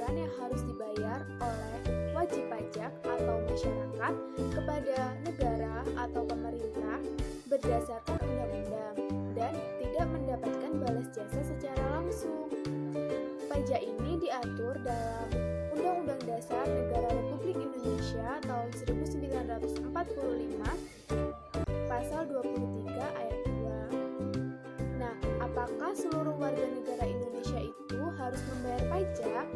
anggaran yang harus dibayar oleh wajib pajak atau masyarakat kepada negara atau pemerintah berdasarkan undang-undang dan tidak mendapatkan balas jasa secara langsung. Pajak ini diatur dalam Undang-Undang Dasar Negara Republik Indonesia tahun 1945 pasal 23 ayat 2. Nah, apakah seluruh warga negara Indonesia itu harus membayar pajak?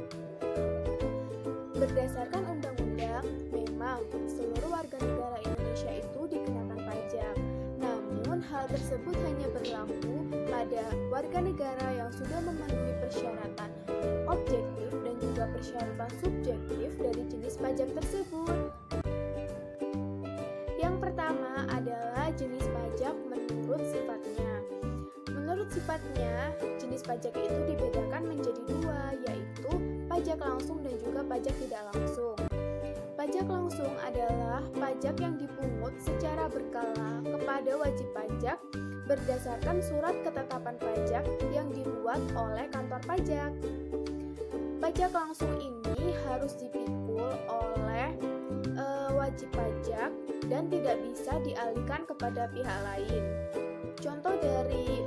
Berdasarkan undang-undang, memang seluruh warga negara Indonesia itu dikenakan pajak. Namun, hal tersebut hanya berlaku pada warga negara yang sudah memenuhi persyaratan objektif dan juga persyaratan subjektif dari jenis pajak tersebut. Yang pertama adalah jenis pajak menurut sifatnya. Menurut sifatnya, jenis pajak itu dibedakan menjadi dua, yaitu pajak langsung dan juga pajak tidak langsung. Pajak langsung adalah pajak yang dipungut secara berkala kepada wajib pajak berdasarkan surat ketetapan pajak yang dibuat oleh kantor pajak. Pajak langsung ini harus dipikul oleh wajib pajak dan tidak bisa dialihkan kepada pihak lain. Contoh dari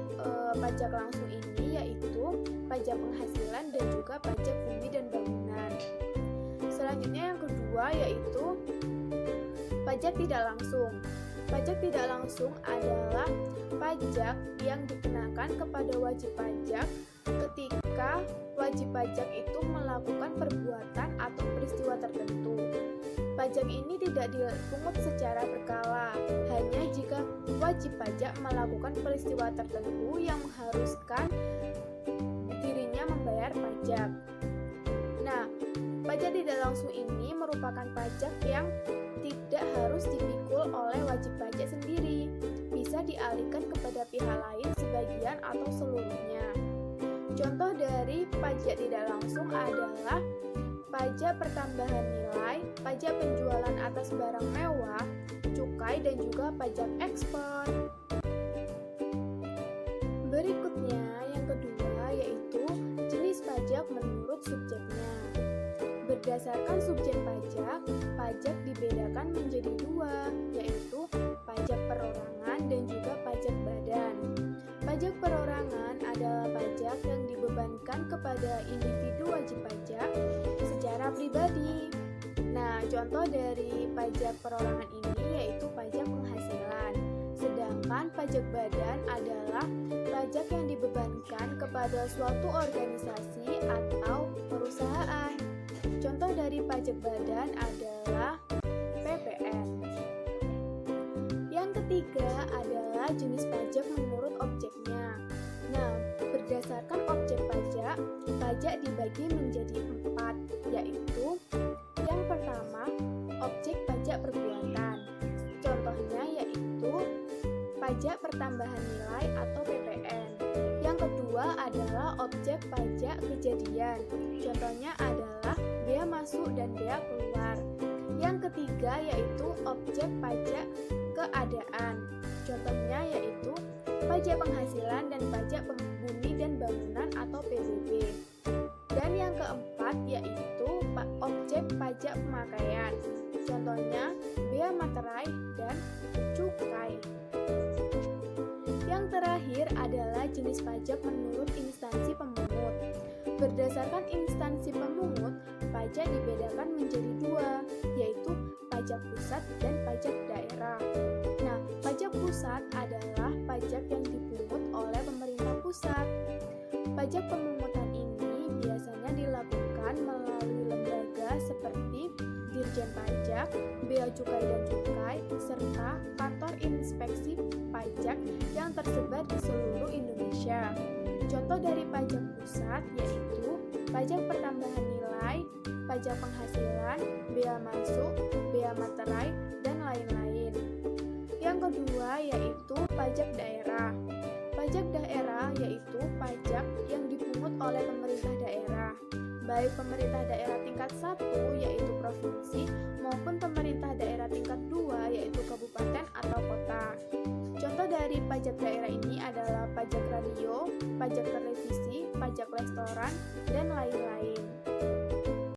pajak langsung ini yaitu pajak penghasilan dan juga pajak bumi dan bangunan. Selanjutnya yang kedua yaitu pajak tidak langsung. Pajak tidak langsung adalah pajak yang dikenakan kepada wajib pajak ketika wajib pajak itu melakukan perbuatan atau peristiwa tertentu. Pajak ini tidak dipungut secara berkala, hanya jika wajib pajak melakukan peristiwa tertentu yang mengharuskan dirinya membayar pajak. Nah, pajak tidak langsung ini merupakan pajak yang tidak harus dipikul oleh wajib pajak sendiri, bisa dialihkan kepada pihak lain sebagian atau seluruhnya. Contoh dari pajak tidak langsung adalah pajak pertambahan nilai, pajak penjualan atas barang mewah, cukai, dan juga pajak ekspor. Berikutnya, yang kedua yaitu jenis pajak menurut subjeknya. Berdasarkan subjek pajak, pajak dibedakan menjadi dua, yaitu pajak perorangan dan juga pajak badan. Pajak perorangan adalah pajak yang dibebankan kepada individu wajib pajak secara pribadi. Nah, contoh dari pajak perorangan ini yaitu pajak penghasilan. Sedangkan pajak badan adalah pajak yang dibebankan kepada suatu organisasi atau perusahaan. Contoh dari pajak badan adalah PPN. Yang ketiga adalah jenis pajak menurut objeknya. Nah, berdasarkan objek pajak, pajak dibagi menjadi 4, yaitu yang pertama, objek pajak perbuatan. Contohnya yaitu pajak pertambahan nilai atau PPN. Yang kedua adalah objek pajak kejadian. Contohnya adalah bea masuk dan bea keluar. Yang ketiga yaitu objek pajak keadaan. Contohnya yaitu pajak penghasilan dan pajak bumi dan bangunan atau PBB. Dan yang keempat yaitu objek pajak pemakaian. Contohnya bea materai dan cukai. Yang terakhir adalah jenis pajak menurut instansi pemungut. Berdasarkan instansi pemungut, pajak dibedakan menjadi dua, yaitu pajak pusat dan pajak daerah. Nah, pajak pusat adalah pajak yang dipungut oleh pemerintah pusat. Pajak pemungutan ini biasanya dilakukan melalui lembaga seperti Dirjen Pajak, Bea Cukai dan Cukai, serta kantor inspeksi pajak yang tersebar di seluruh Indonesia. Contoh dari pajak pusat yaitu pajak pertambahan nilai, pajak penghasilan, bea masuk, bea materai, dan lain-lain. Yang kedua yaitu pajak daerah. Pajak daerah yaitu pajak yang dipungut oleh pemerintah daerah, baik pemerintah daerah tingkat 1 yaitu provinsi maupun pemerintah daerah tingkat 2 yaitu kabupaten atau kota. Contoh dari pajak daerah ini adalah pajak radio, pajak televisi, pajak restoran, dan lain-lain.